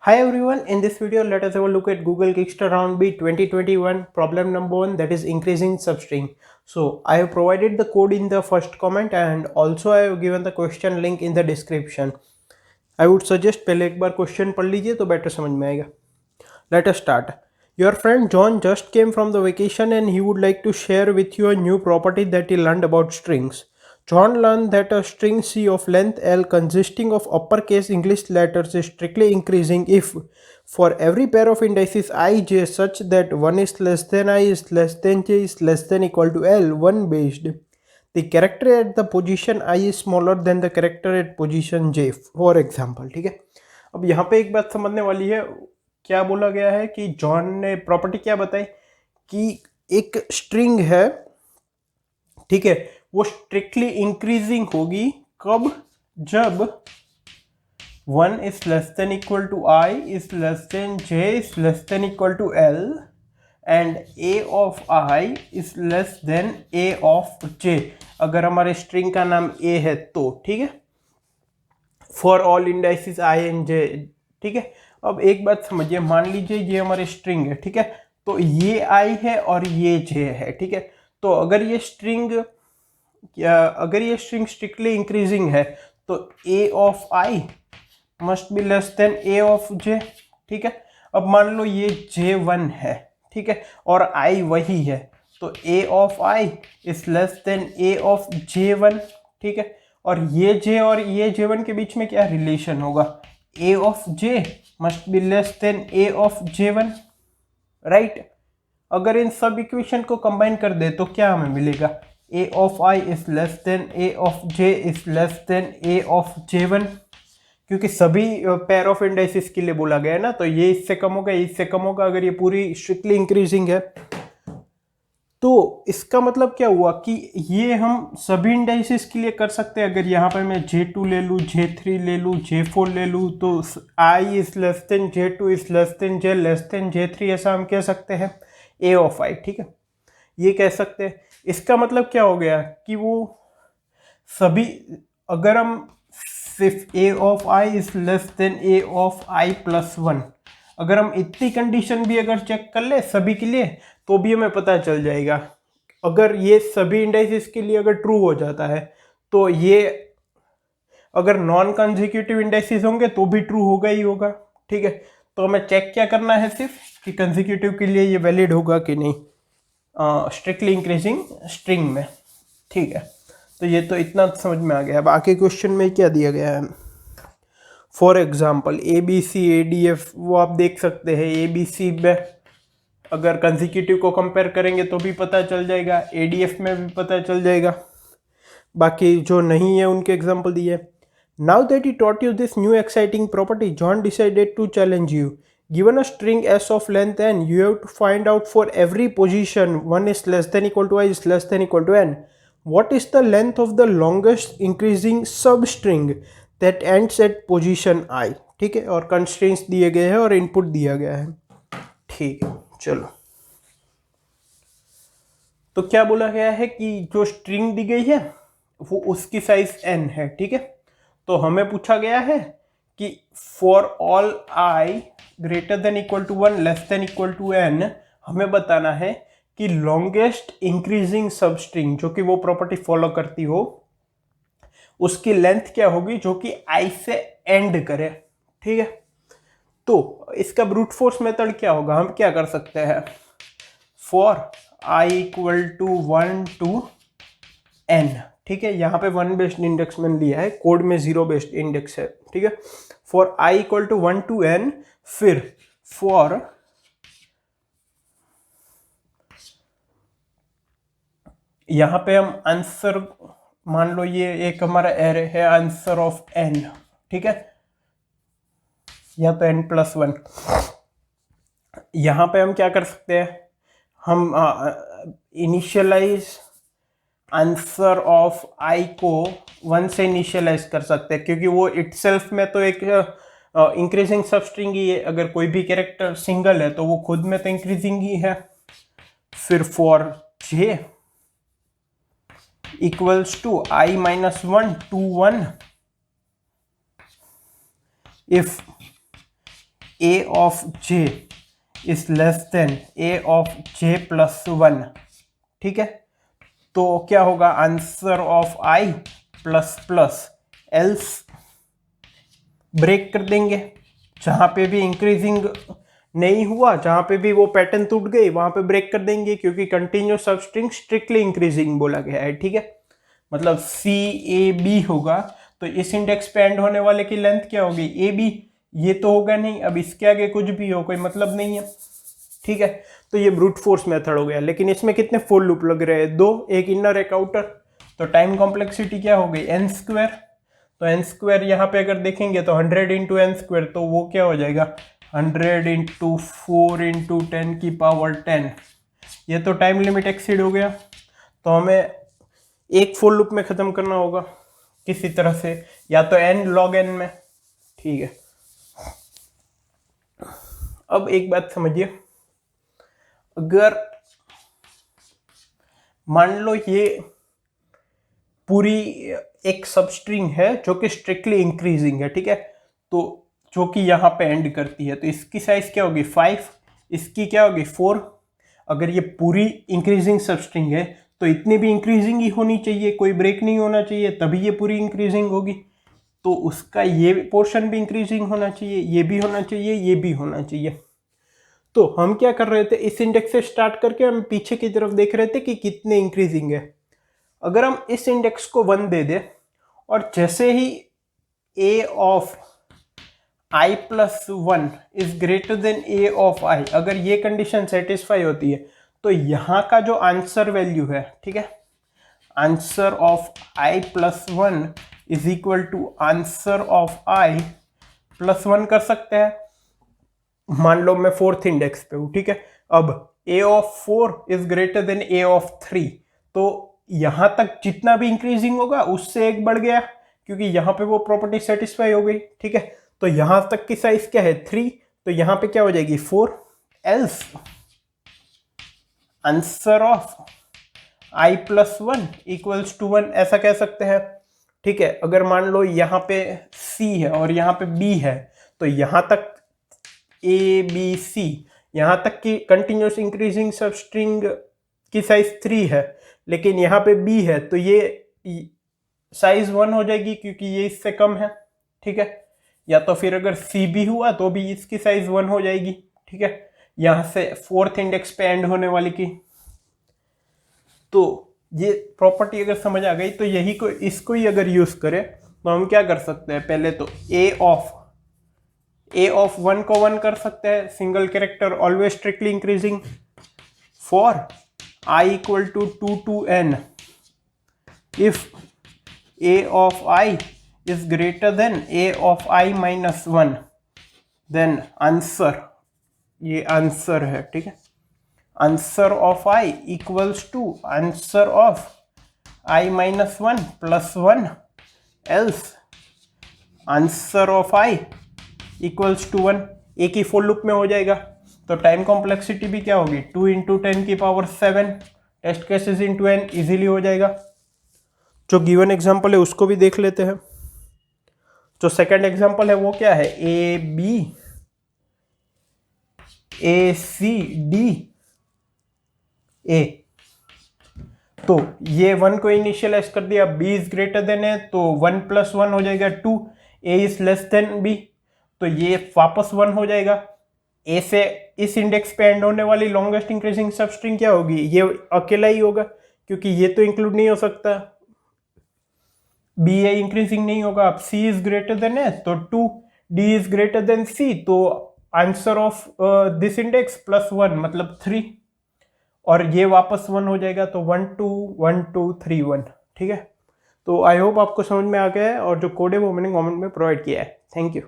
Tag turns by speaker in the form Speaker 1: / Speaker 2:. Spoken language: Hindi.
Speaker 1: Hi everyone, in this video let us have a look at Google Kickstarter Round B 2021 problem number 1, that is increasing substring. So I have provided the code in the first comment and also I have given the question link in the description. I would suggest पहले एक बार क्वेश्चन पढ़ लीजिए तो बेटर समझ में आएगा. Let us start. Your friend John just came from the vacation and he would like to share with you a new property that he learned about strings. John learned that a string C of length L consisting of uppercase English letters is strictly increasing if for every pair of indices I, J such that 1 is less than I is less than J is less than equal to L, 1 based. The character at the position I is smaller than the character at position J, for example. ठीक है. अब यहाँ पे एक बात समझने वाली है. क्या बोला गया है कि जॉन ने प्रॉपर्टी क्या बताई कि एक स्ट्रिंग है, ठीक है, वो स्ट्रिक्टली इंक्रीजिंग होगी कब? जब 1 is less than equal to I is less than J is less than equal to L and A of I is less than A of J. अगर हमारे स्ट्रिंग का नाम A है तो, ठीक है, for all indices I and J, ठीक है. अब एक बात समझिए, मान लीजिए ये हमारी स्ट्रिंग है, ठीक है, तो ये I है और ये J है, ठीक है. तो अगर ये स्ट्रिंग स्ट्रिक्टली इंक्रीजिंग है तो A of I must be less than A of J, ठीक है. अब मान लो ये J1 है, ठीक है, और I वही है, तो A of I is less then A of J1, ठीक है. और ये J और ये J1 के बीच में क्या रिलेशन होगा? A of J must be less than A of J1, right. अगर इन सब इक्वेशन को कंबाइन कर दे तो क्या हमें मिलेगा? A of I is less then A of J is less then A of J1, क्योंकि सभी पेयर ऑफ इंडाइसिस के लिए बोला गया है ना, तो ये इससे कम होगा, इससे कम होगा अगर ये पूरी स्ट्रिक्टली इंक्रीजिंग है. तो इसका मतलब क्या हुआ कि ये हम सभी इंडाइसिस के लिए कर सकते हैं. अगर यहाँ पर मैं J2 ले लूँ, J3 ले लूँ, J4 ले लूँ, तो I is less then J2 is less then J less than J3, ऐसा हम कह सकते हैं A ऑफ I, ठीक है, ये कह सकते हैं. इसका मतलब क्या हो गया कि वो सभी, अगर हम सिर्फ A of I is less then A of I plus 1, अगर हम इतनी कंडीशन भी अगर चेक कर ले सभी के लिए तो भी हमें पता चल जाएगा. अगर ये सभी इंडाइसिस के लिए अगर ट्रू हो जाता है तो ये अगर नॉन कंसेक्यूटिव इंडाइसिस होंगे तो भी ट्रू होगा ही होगा, ठीक है. तो हमें चेक क्या करना है सिर्फ कि कंसेक्यूटिव के लिए ये वैलिड होगा कि नहीं स्ट्रिक्टली इंक्रीजिंग स्ट्रिंग में, ठीक है. तो ये तो इतना समझ में आ गया. अब आगे क्वेश्चन में क्या दिया गया है? फॉर एग्जाम्पल ABCADF, वो आप देख सकते हैं. ABC में अगर कंसेक्यूटिव को कंपेयर करेंगे तो भी पता चल जाएगा, ADF में भी पता चल जाएगा. बाकी जो नहीं है उनके एग्जाम्पल दिए. Now that he taught you this new exciting property, John decided to challenge you. Given a string S of length n, you have to find out for every position 1 is less than equal to I is less than equal to n. What is the length of the longest increasing substring that ends at position I? ठीक है, और कंस्ट्रेंट्स दिए गए हैं और इनपुट दिया गया है, ठीक है. चलो, तो क्या बोला गया है कि जो स्ट्रिंग दी गई है वो उसकी साइज n है, ठीक है. तो हमें पूछा गया है कि for all I greater than equal to 1 less than equal to n, हमें बताना है कि लॉन्गेस्ट इंक्रीजिंग सबस्ट्रिंग जो कि वो प्रॉपर्टी फॉलो करती हो उसकी लेंथ क्या होगी जो कि I से एंड करे, ठीक है. तो इसका ब्रूट फोर्स मेथड क्या होगा? हम क्या कर सकते हैं? For I equal to 1 to n, ठीक है. यहाँ पे 1 बेस्ड इंडेक्स मैंने लिया है, कोड में 0 बेस्ड इंडेक्स है, ठीक है. For I equal to 1 to n, फिर फॉर यहाँ पे हम आंसर, मान लो ये एक हमारा एरे है आंसर ऑफ n, ठीक है, या तो n प्लस 1. यहाँ पे हम क्या कर सकते हैं? हम इनिशियलाइज आंसर ऑफ I को 1 से इनिशियलाइज कर सकते हैं, क्योंकि वो इटसेल्फ में तो एक इंक्रीजिंग सबस्ट्रिंग ही है. अगर कोई भी कैरेक्टर सिंगल है तो वो खुद में तो इंक्रीजिंग ही है. फिर for J equals to I minus 1 to 1 if a of j is less than a of j plus 1, ठीक है, तो क्या होगा, answer of i plus plus, else break कर देंगे, जहां पे भी इंक्रीजिंग नहीं हुआ, जहां पे भी वो पैटर्न टूट गई वहां पे ब्रेक कर देंगे, क्योंकि कंटिन्यूस सबस्ट्रिंग स्ट्रिक्टली इंक्रीजिंग बोला गया है, ठीक है, मतलब सी ए बी होगा, तो इस इंडेक्स पे एंड होने वाले की लेंथ क्या होगी, ए बी, ये तो होगा नहीं, अब इसके आगे कुछ भी हो कोई मतलब नहीं है, ठीक है, तो ये ब्रूट फोर्स मेथड हो गया। लेकिन इसमें कितने फॉर लूप लग रहे हैं, दो, एक इनर एक आउटर, तो टाइम कॉम्प्लेक्सिटी क्या हो गई, एन स्क्वायर, तो एन स्क्वायर यहाँ पे अगर देखेंगे तो 100 इंटू एन स्क्वायर, तो वो क्या हो जाएगा 100 इंटू 4 इंटू 10 की पावर 10, ये तो टाइम लिमिट एक्सीड हो गया, तो हमें एक फॉर लूप में ख़त्म करना होगा किसी तरह से, या तो एन लॉग एन में, ठीक है। अब एक बात समझिए, अगर मान लो ये पूरी एक सबस्ट्रिंग है जो कि स्ट्रिक्टली इंक्रीजिंग है, ठीक है, तो जो कि यहाँ पे एंड करती है, तो इसकी साइज क्या होगी 5, इसकी क्या होगी 4, अगर ये पूरी इंक्रीजिंग सबस्ट्रिंग है तो इतनी भी इंक्रीजिंग ही होनी चाहिए, कोई ब्रेक नहीं होना चाहिए, तभी ये पूरी इंक्रीजिंग होगी, तो उसका ये पोर्शन भी इंक्रीजिंग होना चाहिए, ये भी होना चाहिए, ये भी होना चाहिए। तो हम क्या कर रहे थे, इस इंडेक्स से स्टार्ट करके हम पीछे की तरफ देख रहे थे कि कितने इंक्रीजिंग है। अगर हम इस इंडेक्स को 1 दे दे और जैसे ही a of i plus 1 is greater than a of i, अगर ये कंडीशन सेटिस्फाई होती है, तो यहाँ का जो आंसर वैल्यू है, ठीक है, answer of i plus 1 is equal to answer of i plus 1 कर सकते हैं। मान लो मैं फोर्थ इंडेक्स पे हूं, ठीक है, अब a of 4 is greater than a of 3, तो यहां तक जितना भी इंक्रीजिंग होगा उससे एक बढ़ गया, क्योंकि यहां पे वो प्रॉपर्टी सेटिस्फाई हो गई, ठीक है, तो यहां तक की साइज क्या है 3, तो यहां पे क्या हो जाएगी 4, else answer of i plus 1 equals to 1, ऐसा कह सकते हैं, ठीक है। अगर मान लो यहाँ पे C है और यहाँ पे B है, तो यहाँ तक ए बी सी, यहाँ तक की कंटिन्यूस इंक्रीजिंग सबस्ट्रिंग की साइज 3 है, लेकिन यहाँ पे B है, तो ये साइज 1 हो जाएगी क्योंकि ये इससे कम है, ठीक है, या तो फिर अगर सी बी हुआ तो भी इसकी साइज 1 हो जाएगी, ठीक है, यहाँ से फोर्थ इंडेक्स पे एंड होने वाली की। तो ये प्रॉपर्टी अगर समझ आ गई, तो यही को इसको ही अगर यूज करें तो हम क्या कर सकते हैं, पहले तो ए ऑफ 1 को 1 कर सकते हैं, single character always strictly increasing, for i equal to 2 to n, if a of i is greater than a of i minus 1, then answer, ये आंसर है, ठीक है, answer of i equals to answer of i minus 1 plus 1, else answer of i equals to 1, एक ही फॉर लूप में हो जाएगा। तो टाइम कॉम्प्लेक्सिटी भी क्या होगी 2 इंटू 10 की power 7, test cases into n, easily हो जाएगा। जो गिवन एग्जांपल है उसको भी देख लेते हैं। जो सेकंड एग्जांपल है वो क्या है, A B A C D A, तो ये 1 को इनिशियलाइज कर दिया, b इज ग्रेटर देन है तो 1 प्लस 1 हो जाएगा 2, a is less then b, तो ये वापस 1 हो जाएगा। a से इस इंडेक्स पे एंड होने वाली लॉन्गेस्ट इंक्रीजिंग सबस्ट्रिंग क्या होगी, ये अकेला ही होगा क्योंकि ये तो इंक्लूड नहीं हो सकता, b a इंक्रीजिंग नहीं होगा। अब c इज ग्रेटर देन है तो 2, d is greater then c, तो answer of this index plus 1 मतलब 3, और ये वापस 1 हो जाएगा, तो 1 2 1 2 3 1, ठीक है। तो आई होप आपको समझ में आ गया है, और जो कोड है वो मैंने कमेंट में प्रोवाइड किया है। Thank you.